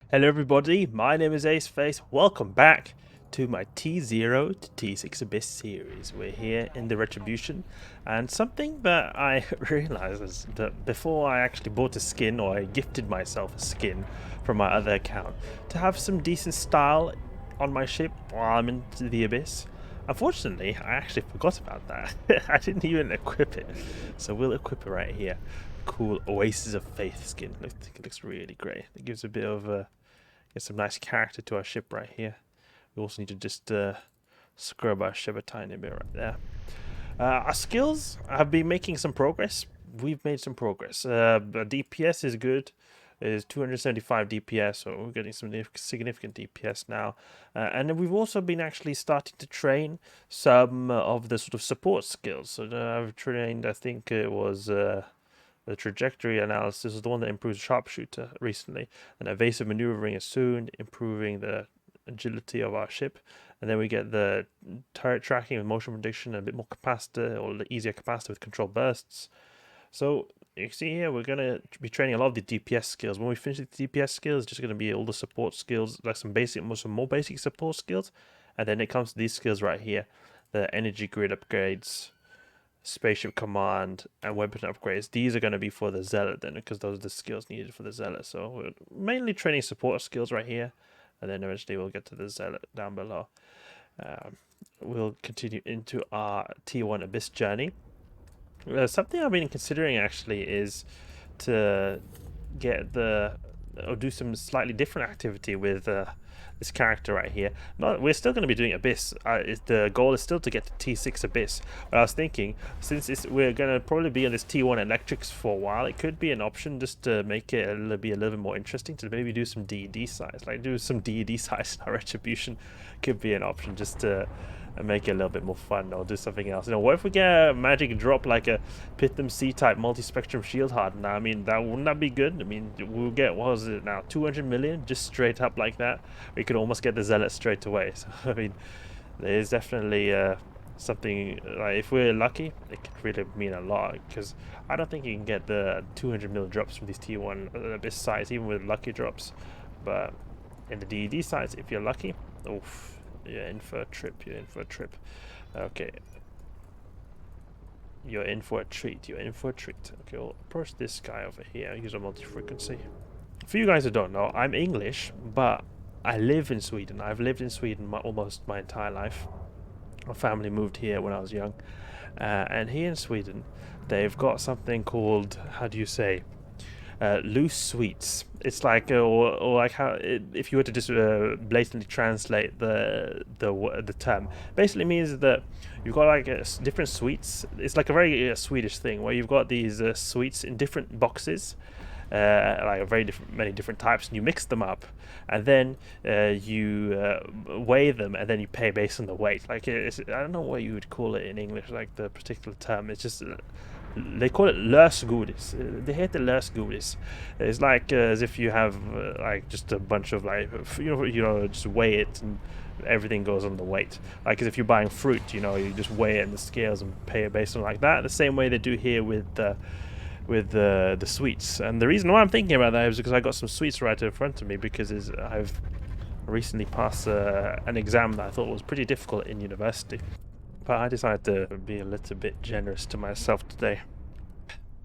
Hello everybody, my name is Aceface. Welcome back to my T0 to T6 Abyss series. We're here in the Retribution, and something that I realized is that before I actually bought a skin, or I gifted myself a skin from my other account, to have some decent style on my ship while I'm into the Abyss. Unfortunately, I actually forgot about that. I didn't even equip it, so we'll equip it right here. Cool Oasis of Faith skin. I think it looks really great. It gives a bit of get some nice character to our ship right here. We also need to just scrub our ship a tiny bit right there. Our skills have been making some progress. We've made some progress. The DPS is good. It is 275 DPS, so we're getting some significant DPS now. And then we've also been actually starting to train some of the sort of support skills. So I've trained, I think it was the trajectory analysis is the one that improves sharpshooter recently, and evasive maneuvering is soon, improving the agility of our ship. And then we get the turret tracking with motion prediction and a bit more capacitor, or the easier capacitor with control bursts. So you see here, we're going to be training a lot of the DPS skills. When we finish the DPS skills, it's just going to be all the support skills, like some more basic support skills. And then it comes to these skills right here, the energy grid upgrades, spaceship command, and weapon upgrades. These are going to be for the zealot then, because those are the skills needed for the zealot. So we're mainly training support skills right here, and then eventually we'll get to the zealot down below. We'll continue into our T1 Abyss journey. Something I've been considering actually is to get or do some slightly different activity with this character right here. We're still going to be doing Abyss. The goal is still to get to T6 Abyss. But I was thinking, since we're going to probably be on this T1 Electrics for a while, it could be an option just to make it be a little bit more interesting, to maybe do some DED size. Like do some DED size in our Retribution could be an option, just to make it a little bit more fun, or do something else. What if we get a magic drop like a Pitham C-type multi-spectrum shield hardener? I mean, wouldn't that be good? I mean, we'll get, what was it now, 200 million just straight up like that. We could almost get the zealot straight away. So I mean, there's definitely something, like, if we're lucky, it could really mean a lot, because I don't think you can get the 200 mil drops from these T1 Abyss sites, even with lucky drops. But in the DED sites, if you're lucky, oof, you're in for a trip. Okay. You're in for a treat. Okay, we'll approach this guy over here. Use a multi-frequency. For you guys who don't know, I'm English, but I live in Sweden. I've lived in Sweden almost my entire life. My family moved here when I was young. And here in Sweden, they've got something called, how do you say, loose sweets. It's like, or like how if you were to just blatantly translate the term, basically means that you've got like different sweets. It's like a very Swedish thing where you've got these sweets in different boxes, like many different types, and you mix them up, and then you weigh them, and then you pay based on the weight. Like I don't know what you would call it in English, like the particular term. It's just they call it lösgodis. They hate the lösgodis. It's like as if you have like just a bunch of like just weigh it and everything goes on the weight. Like as if you're buying fruit, you just weigh it in the scales and pay it based on like that. The same way they do here with the sweets. And the reason why I'm thinking about that is because I got some sweets right in front of me, because I've recently passed an exam that I thought was pretty difficult in university. But I decided to be a little bit generous to myself today.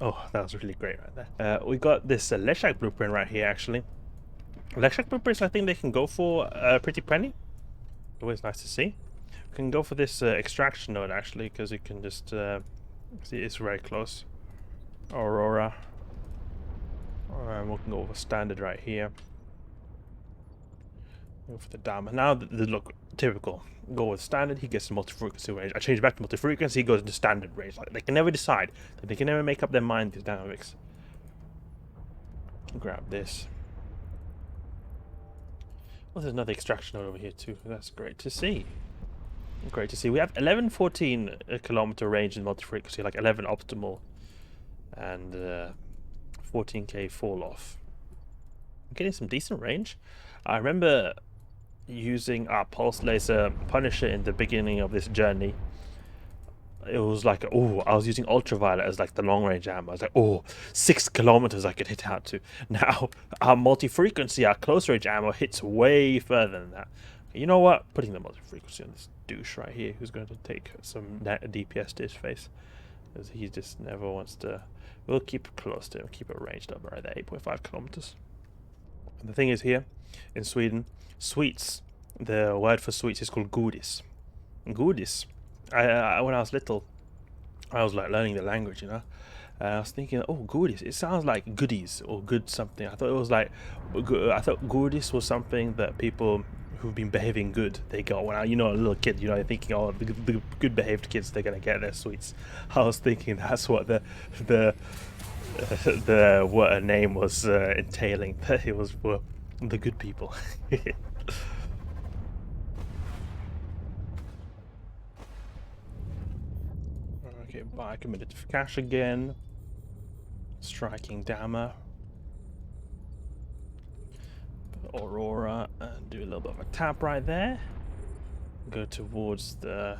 Oh, that was really great right there. We got this Leshak blueprint right here, actually. Leshak blueprints, I think they can go for a pretty penny. Always nice to see. We can go for this extraction node, actually, because you can just see it's very close. Aurora. Alright, we can go for standard right here. Go for the dam. Now, look, typical. Go with standard, he gets the multi-frequency range. I change back to multi-frequency, he goes into standard range. Like, they can never decide. They can never make up their mind, these dynamics. Grab this. Well, there's another extraction node over here too. That's great to see. Great to see. We have 14 kilometer range in multi-frequency, like 11 optimal, and 14k fall off. I'm getting some decent range. I remember using our pulse laser Punisher in the beginning of this journey, it was like, oh, I was using ultraviolet as like the long range ammo. I was like, oh, 6 kilometers I could hit out to. Now our multi-frequency, our close range ammo hits way further than that. You know what? Putting the multi-frequency on this douche right here, who's going to take some DPS to his face, because he just never wants to. We'll keep it close to him, keep it ranged up right there, 8.5 kilometers. And the thing is, here in Sweden, sweets, the word for sweets is called Godis. Godis. I when I was little, I was like learning the language, you know. I was thinking, oh, goodies. It sounds like goodies or good something. I thought it was like, I thought goodies was something that people who've been behaving good, they got when you know, a little kid, you know, you're thinking, oh, the good behaved kids, they're gonna get their sweets. I was thinking that's what the what a name was entailing. That it was for the good people. Okay, buy committed to cash again. Striking Dammer. Aurora and do a little bit of a tap right there. Go towards the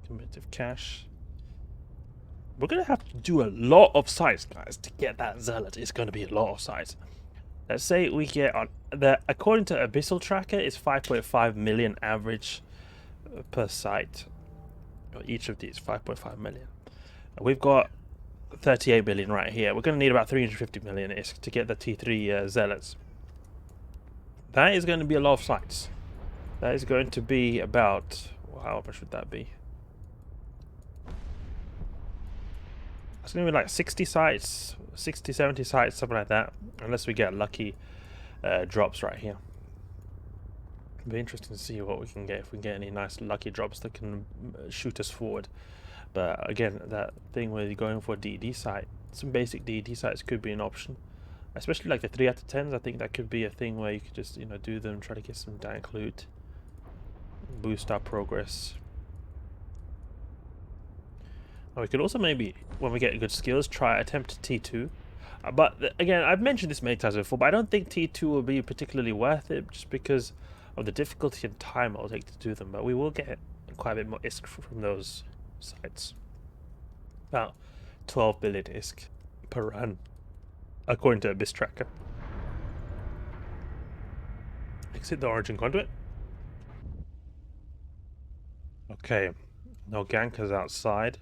committed cash. We're gonna have to do a lot of sites, guys, to get that zealot. It's gonna be a lot of sites. Let's say we get on the, according to Abyssal Tracker, it's 5.5 million average per site. Each of these 5.5 million. We've got 38 million right here. We're going to need about 350 million to get the T3 zealots. That is going to be a lot of sites. That is going to be about, well, how much would that be? It's going to be like 60 sites, 60, 70 sites, something like that. Unless we get lucky drops right here. It'll be interesting to see what we can get, if we can get any nice lucky drops that can shoot us forward. But again, that thing where you're going for a DD site, some basic DD sites could be an option. Especially like the 3 out of 10s, I think that could be a thing where you could just, you know, do them, try to get some dank loot, boost our progress. And we could also maybe, when we get good skills, try attempt T2. But again, I've mentioned this many times before, but I don't think T2 will be particularly worth it, just because of the difficulty and time it'll take to do them. But we will get quite a bit more ISK from those sites. About 12 billion ISK per run, according to Abyss Tracker. Exit the origin conduit. Okay, no gankers outside.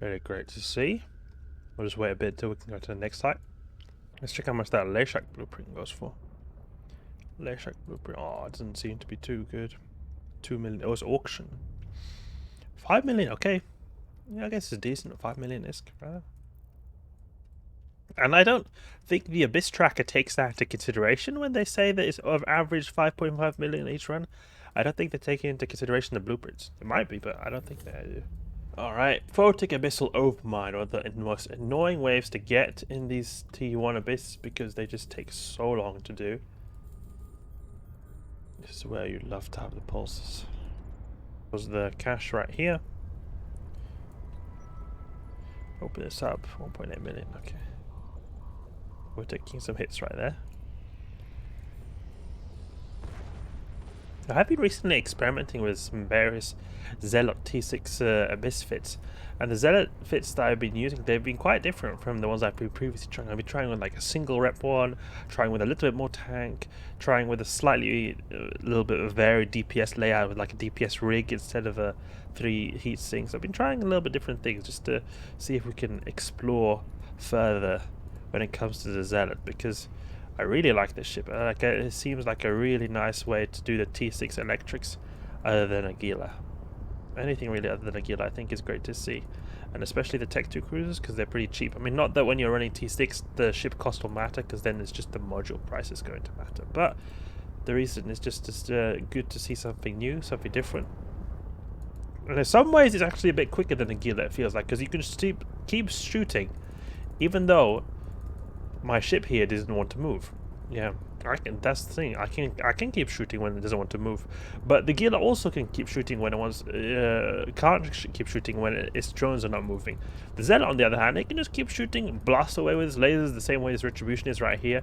Really great to see. We'll just wait a bit till we can go to the next site. Let's check how much that Leshak blueprint goes for. Leshak blueprint, oh, it doesn't seem to be too good. 2 million, oh, it's auction. 5 million, okay. Yeah, I guess it's decent. 5 million ISK, right? And I don't think the Abyss Tracker takes that into consideration when they say that it's of average 5.5 million each run. I don't think they're taking into consideration the blueprints. It might be, but I don't think they do. Alright, Photic Abyssal Overmine are the most annoying waves to get in these T1 Abyss because they just take so long to do. This is where you'd love to have the pulses. Was the cache right here. Open this up, 1.8 million, okay. We're taking some hits right there. I have been recently experimenting with some various Zealot T6 Abyss fits, and the Zealot fits that I've been using, they've been quite different from the ones I've been previously trying. I've been trying with like a single rep one, trying with a little bit more tank, trying with a slightly little bit of varied DPS layout with like a DPS rig instead of a 3 heat sinks. I've been trying a little bit different things just to see if we can explore further when it comes to the Zealot, because I really like this ship. It seems like a really nice way to do the T6 electrics other than Aguila. Anything really other than Aguila I think is great to see. And especially the Tech 2 cruisers, because they're pretty cheap. I mean, not that when you're running T6 the ship cost will matter, because then it's just the module price is going to matter. But the reason is just good to see something new, something different. And in some ways it's actually a bit quicker than Aguila, it feels like, because you can just keep shooting, even though my ship here doesn't want to move. Yeah, that's the thing. I can keep shooting when it doesn't want to move, but the Gila also can keep shooting when it wants. Can't keep shooting when its drones are not moving. The Zealot, on the other hand, it can just keep shooting, blast away with its lasers the same way as Retribution is right here,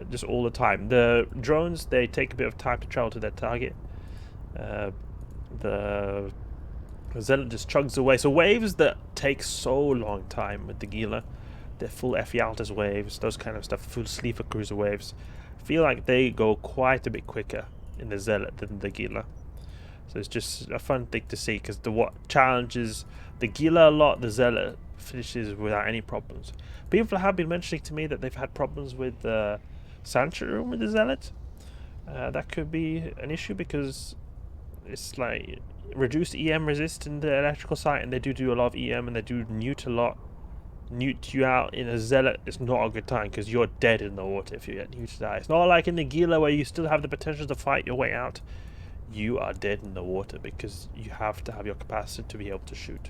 just all the time. The drones, they take a bit of time to travel to their target. The The Zealot just chugs away. So waves that take so long time with the Gila, the full Ephialtes waves, those kind of stuff, full Sleeper Cruiser waves, feel like they go quite a bit quicker in the Zealot than the Gila. So it's just a fun thing to see, because what challenges the Gila a lot, the Zealot finishes without any problems. People have been mentioning to me that they've had problems with the Sanctuary Room with the Zealot. That could be an issue because it's like reduced EM resist in the electrical site, and they do a lot of EM, and they do newt a lot. Newt you out in a Zealot, it's not a good time because you're dead in the water if you get newted out. It's not like in the Gila where you still have the potential to fight your way out. You are dead in the water because you have to have your capacitor to be able to shoot.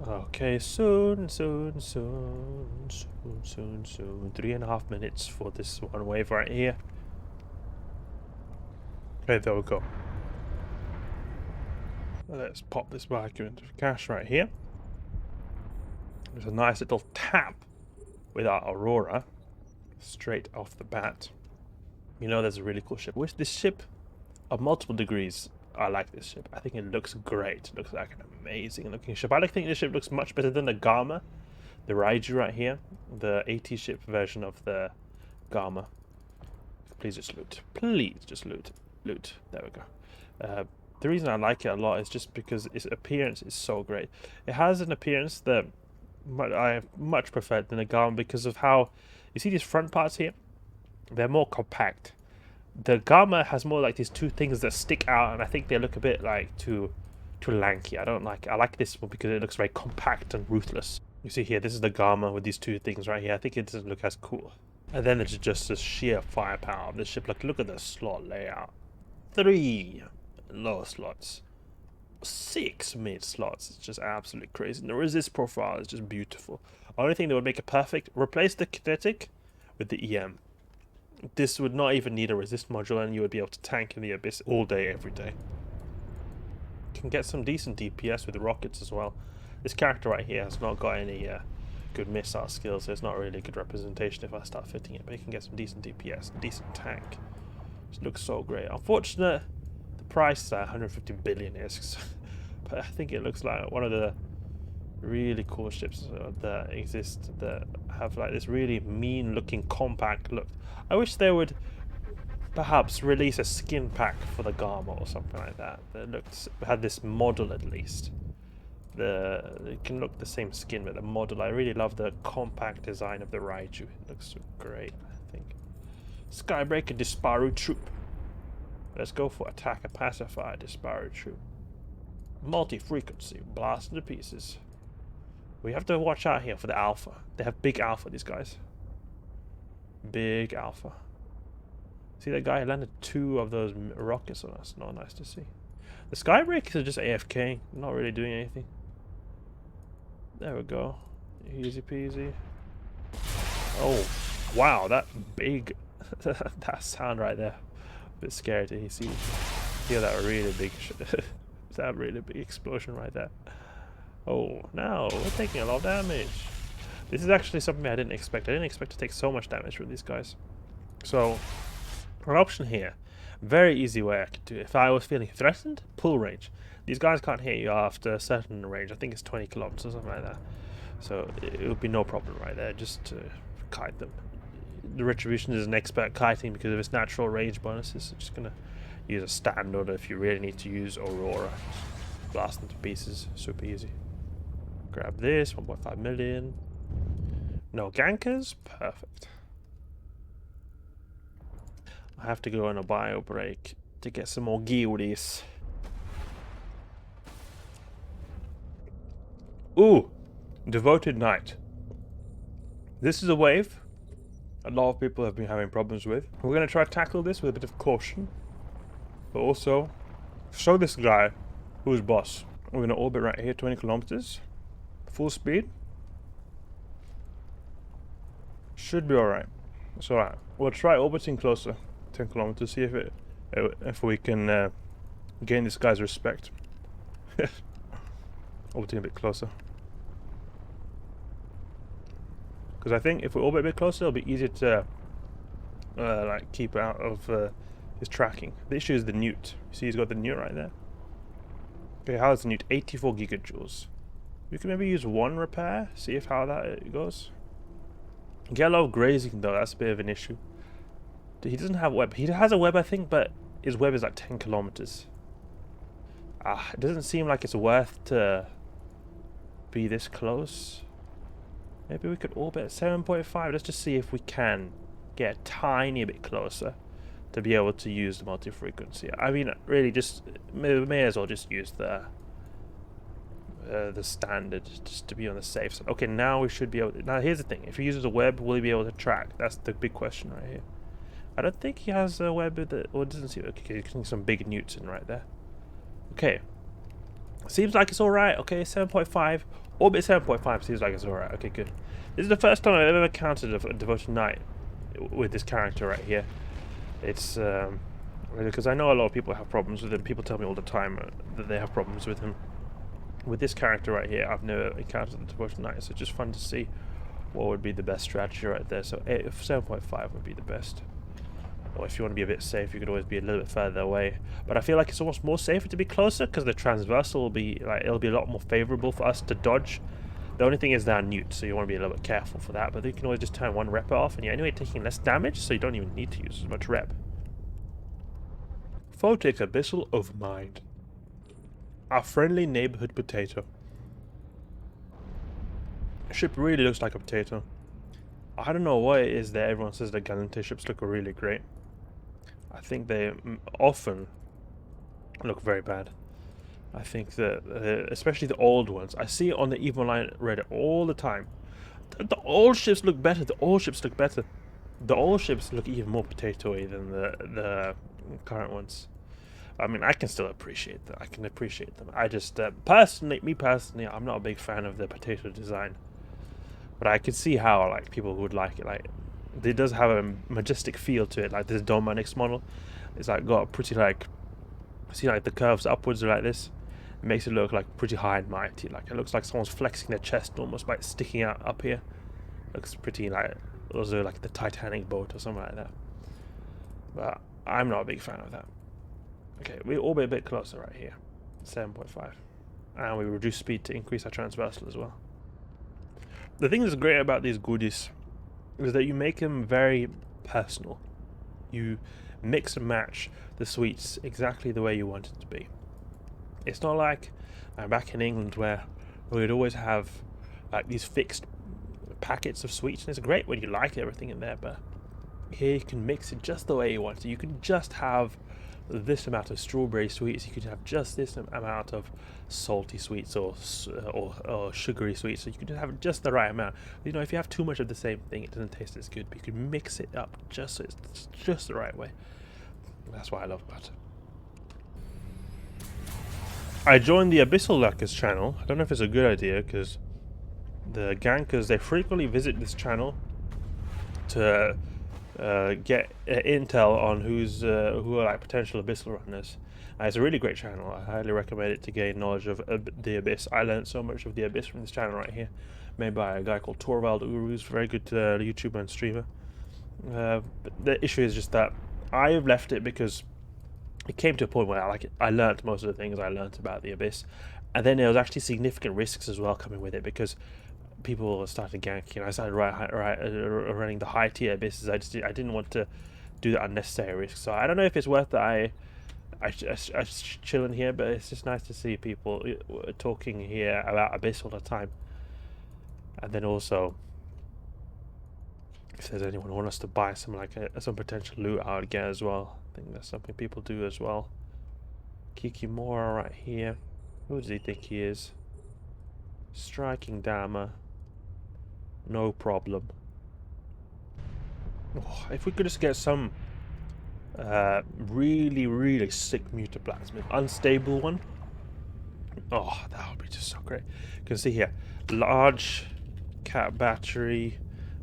Okay, soon. 3.5 minutes for this one wave right here. Okay, there we go. Let's pop this back into cache right here. There's a nice little tap with our Aurora straight off the bat. You know, there's a really cool ship. With this ship of multiple degrees, I like this ship. I think it looks great. It looks like an amazing looking ship. I think this ship looks much better than the Gamma, the Raiju right here, the AT ship version of the Gamma. Please just loot. Please just loot. Loot. There we go. The reason I like it a lot is just because its appearance is so great. It has an appearance that I much prefer than the Gamma because of how you see these front parts here. They're more compact. The Gamma has more like these two things that stick out, and I think they look a bit like too lanky. I like this one because it looks very compact and ruthless. You see here, this is the Gamma with these two things right here. I think it doesn't look as cool. And then there's just the sheer firepower of this ship. Like, look at the slot layout. 3 lower slots, 6 mid slots. It's just absolutely crazy. And the resist profile is just beautiful. Only thing that would make it perfect, replace the kinetic with the EM. This would not even need a resist module, and you would be able to tank in the abyss all day, every day. Can get some decent DPS with the rockets as well. This character right here has not got any good missile skills, so it's not really a good representation if I start fitting it, but you can get some decent DPS, decent tank. It looks so great. Unfortunate, the price is 150 billion is, but I think it looks like one of the really cool ships that exist that have like this really mean looking compact look. I wish they would perhaps release a skin pack for the Gamma or something like that had this model at least. It can look the same skin, but the model, I really love the compact design of the Raiju. It looks so great, I think. Skybreaker Disparu Troop. Let's go for attack and pacify Disparu Troop. Multi-frequency, blast into pieces. We have to watch out here for the alpha. They have big alpha, these guys. Big alpha. See that guy landed 2 of those rockets on us. Not nice to see. The Skybreakers are just AFK, not really doing anything. There we go. Easy peasy. Oh, wow, that big that sound right there. A bit scary to hear that really big that really big explosion right there. Oh, now we're taking a lot of damage. This is actually something I didn't expect. I didn't expect to take so much damage from these guys. So, an option here. Very easy way I could do it. If I was feeling threatened, pull range. These guys can't hit you after a certain range. I think it's 20 kilometers or something like that. So it would be no problem right there, just to kite them. The Retribution is an expert kiting because of its natural range bonuses. So just going to use a standard if you really need to use Aurora. Just blast them to pieces. Super easy. Grab this, 1.5 million. No gankers? Perfect. I have to go on a bio break to get some more Godis. Ooh! Devoted Knight. This is a wave a lot of people have been having problems with. We're going to try to tackle this with a bit of caution, but also show this guy who's boss. We're going to orbit right here, 20 kilometers. Full speed. Should be alright. It's alright. We'll try orbiting closer. 10 kilometers, see if we can gain this guy's respect. Orbiting a bit closer. Because I think if we orbit a bit closer, it'll be easier to like keep out of his tracking. The issue is the newt. You see he's got the newt right there. Okay, how's the newt? 84 gigajoules. We can maybe use one repair, see if how that goes. Get a lot of grazing though, that's a bit of an issue. He doesn't have web. He has a web, I think, but his web is like 10 kilometers. It doesn't seem like it's worth to be this close. Maybe we could orbit at 7.5. Let's just see if we can get a tiny bit closer to be able to use the multi-frequency. I mean, really, just may as well just use the standard just to be on the safe side. Okay, now we should be able to, now here's the thing. If he uses a web, will he be able to track? That's the big question right here. I don't think he has a web that, or it doesn't seem, okay, some big newts in right there. Okay. Seems like it's alright. Okay, 7.5. Orbit 7.5 seems like it's alright. Okay, good. This is the first time I've ever encountered a devoted knight with this character right here. It's, because I know a lot of people have problems with him. People tell me all the time that they have problems with him. With this character right here, I've never encountered the devoted knight, so it's just fun to see what would be the best strategy right there. So 7.5 would be the best. Or if you want to be a bit safe, you could always be a little bit further away. But I feel like it's almost more safer to be closer because the transversal will be like, it'll be a lot more favorable for us to dodge. The only thing is they're newt, so you want to be a little bit careful for that. But you can always just turn one rep off, and you're anyway taking less damage, so you don't even need to use as much rep. Foe takes Abyssal Overmind. Our friendly neighborhood potato. Ship really looks like a potato. I don't know what it is that everyone says that Galante ships look really great. I think they often look very bad. I think that, especially the old ones, I see it on the Evo Online Reddit all the time. The old ships look better. The old ships look better. The old ships look even more potatoey than the current ones. I mean, I can still appreciate them. I can appreciate them. I just personally, I'm not a big fan of the potato design. But I could see how like people would like it. Like, it does have a majestic feel to it. Like this Dominix model, it's like got a pretty like, see like the curves upwards like this. It makes it look like pretty high and mighty. Like it looks like someone's flexing their chest almost by sticking out up here. Looks pretty like also like the Titanic boat or something like that. But I'm not a big fan of that. Okay, we orbit a bit closer right here, 7.5, and we reduce speed to increase our transversal as well. The thing that's great about these Godis is that you make them very personal. You mix and match the sweets exactly the way you want it to be. It's not like back in England where we'd always have like these fixed packets of sweets, and it's great when you like everything in there, but here you can mix it just the way you want it. You can just have this amount of strawberry sweets, you could have just this amount of salty sweets or sugary sweets, so you can have just the right amount. You know, if you have too much of the same thing, it doesn't taste as good, but you can mix it up just so it's just the right way. That's what I love about it. I joined the Abyssal Lurkers channel. I don't know if it's a good idea, because the gankers, they frequently visit this channel to get intel on who are like potential Abyssal runners. It's a really great channel. I highly recommend it to gain knowledge of the Abyss. I learned so much of the Abyss from this channel right here, made by a guy called Torvald Uru, who's a very good YouTuber and streamer. But the issue is just that I have left it because it came to a point where I learned most of the things I learned about the Abyss, and then there was actually significant risks as well coming with it, because people started ganking, and I started running the high tier Abysses. I didn't want to do that unnecessary risk, so I don't know if it's worth that I chill in here, but it's just nice to see people talking here about Abyss all the time. And then also, if there's anyone who wants us to buy some some potential loot, I would get as well. I think that's something people do as well. Kikimora right here. Who does he think he is? Striking Dama. No problem. Oh, if we could just get some really sick Multiplasmid, unstable one. Oh, that would be just so great. You can see here, large cat battery,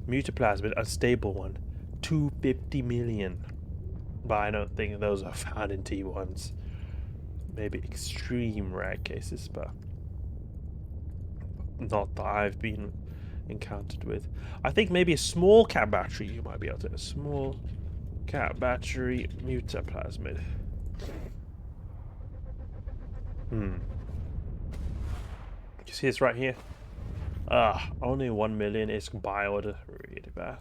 Multiplasmid, unstable one, 250 million. But I don't think those are found in T1s. Maybe extreme rare cases, but not that I've been encountered with. I think maybe a small cat battery you might be able to. A small cat battery Multiplasmid. You see it's right here. Only 1 million is buy order. Really bad.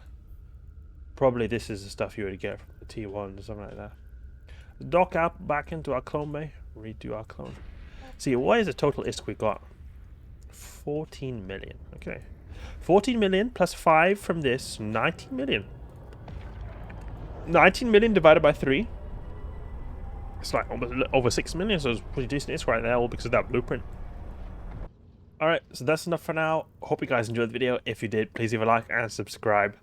Probably this is the stuff you would get from the T1 or something like that. Dock out back into our clone bay. Redo our clone. See, what is the total ISK we got? 14 million. Okay. 14 million plus 5 from this. 19 million. 19 million divided by 3. It's like almost over 6 million, so it's pretty decent ISK right there, all because of that blueprint. Alright, so that's enough for now. Hope you guys enjoyed the video. If you did, please leave a like and subscribe.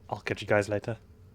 I'll catch you guys later.